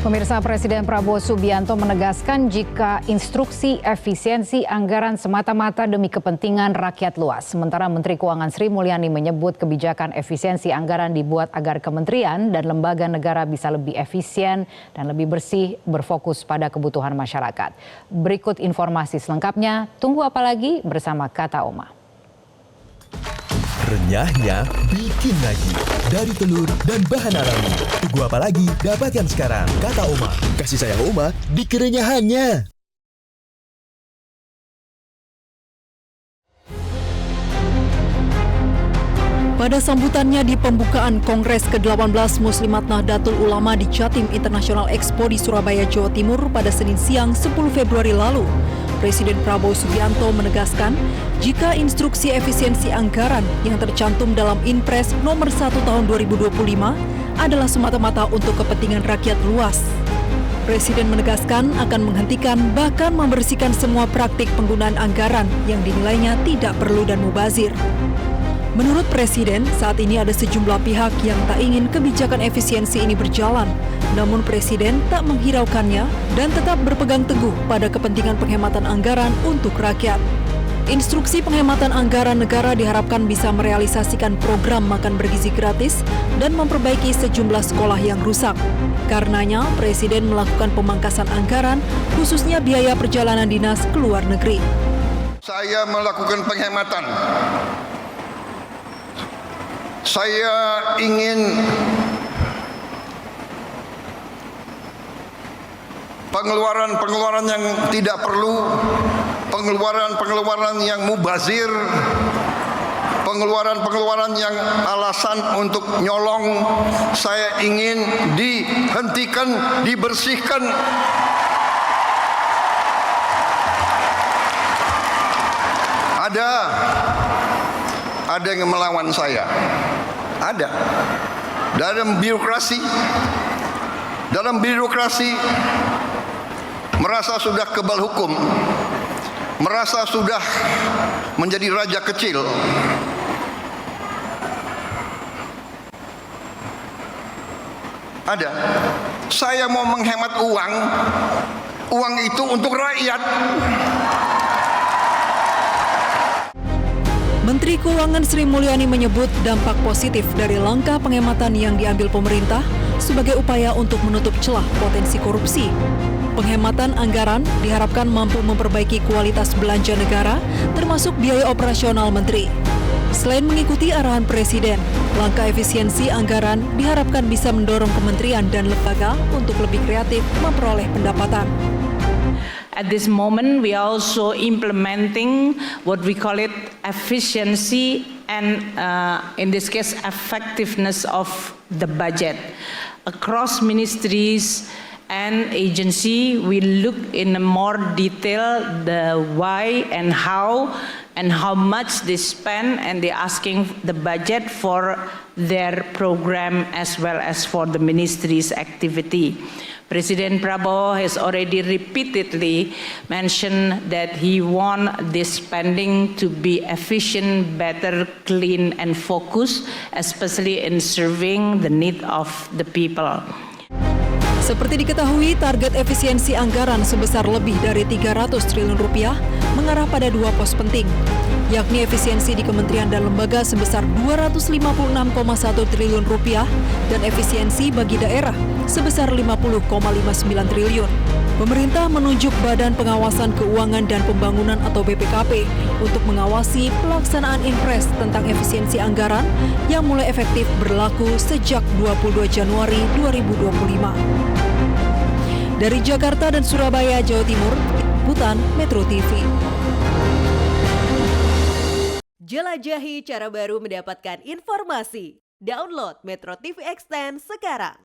Pemirsa, Presiden Prabowo Subianto menegaskan jika instruksi efisiensi anggaran semata-mata demi kepentingan rakyat luas. Sementara Menteri Keuangan Sri Mulyani menyebut kebijakan efisiensi anggaran dibuat agar kementerian dan lembaga negara bisa lebih efisien dan lebih bersih, berfokus pada kebutuhan masyarakat. Berikut informasi selengkapnya, tunggu apa lagi bersama Kata Oma. Renyahnya bikin lagi dari telur dan bahan alami. Tunggu apa lagi? Dapatkan sekarang. Kata Oma. Kasih sayang Oma di kerenyahannya. Pada sambutannya di pembukaan Kongres ke-18 Muslimat Nahdlatul Ulama di Jatim International Expo di Surabaya, Jawa Timur pada Senin siang 10 Februari lalu, Presiden Prabowo Subianto menegaskan jika instruksi efisiensi anggaran yang tercantum dalam Inpres nomor 1 tahun 2025 adalah semata-mata untuk kepentingan rakyat luas. Presiden menegaskan akan menghentikan bahkan membersihkan semua praktik penggunaan anggaran yang dinilainya tidak perlu dan mubazir. Menurut Presiden, saat ini ada sejumlah pihak yang tak ingin kebijakan efisiensi ini berjalan. Namun Presiden tak menghiraukannya dan tetap berpegang teguh pada kepentingan penghematan anggaran untuk rakyat. Instruksi penghematan anggaran negara diharapkan bisa merealisasikan program makan bergizi gratis dan memperbaiki sejumlah sekolah yang rusak. Karenanya, Presiden melakukan pemangkasan anggaran, khususnya biaya perjalanan dinas ke luar negeri. Saya melakukan penghematan. Saya ingin pengeluaran-pengeluaran yang tidak perlu, pengeluaran-pengeluaran yang mubazir, pengeluaran-pengeluaran yang alasan untuk nyolong, saya ingin dihentikan, dibersihkan. Ada yang melawan saya. Ada. Dalam birokrasi merasa sudah kebal hukum, merasa sudah menjadi raja kecil. Ada. Saya mau menghemat uang itu untuk rakyat. Menteri Keuangan Sri Mulyani menyebut dampak positif dari langkah penghematan yang diambil pemerintah sebagai upaya untuk menutup celah potensi korupsi. Penghematan anggaran diharapkan mampu memperbaiki kualitas belanja negara, termasuk biaya operasional menteri. Selain mengikuti arahan Presiden, langkah efisiensi anggaran diharapkan bisa mendorong kementerian dan lembaga untuk lebih kreatif memperoleh pendapatan. At this moment, we are also implementing what we call it efficiency and in this case, effectiveness of the budget. Across ministries and agency, we look in a more detail the why and how much they spend, and they're asking the budget for their program as well as for the ministry's activity. President Prabowo has already repeatedly mentioned that he want this spending to be efficient, better, clean, and focused, especially in serving the need of the people. Seperti diketahui, target efisiensi anggaran sebesar lebih dari 300 triliun rupiah mengarah pada dua pos penting, yakni efisiensi di kementerian dan lembaga sebesar 256,1 triliun rupiah dan efisiensi bagi daerah sebesar 50,59 triliun. Pemerintah menunjuk Badan Pengawasan Keuangan dan Pembangunan atau BPKP untuk mengawasi pelaksanaan Inpres tentang efisiensi anggaran yang mulai efektif berlaku sejak 22 Januari 2025. Dari Jakarta dan Surabaya, Jawa Timur, Liputan Metro TV. Jelajahi cara baru mendapatkan informasi. Download Metro TV Extend sekarang.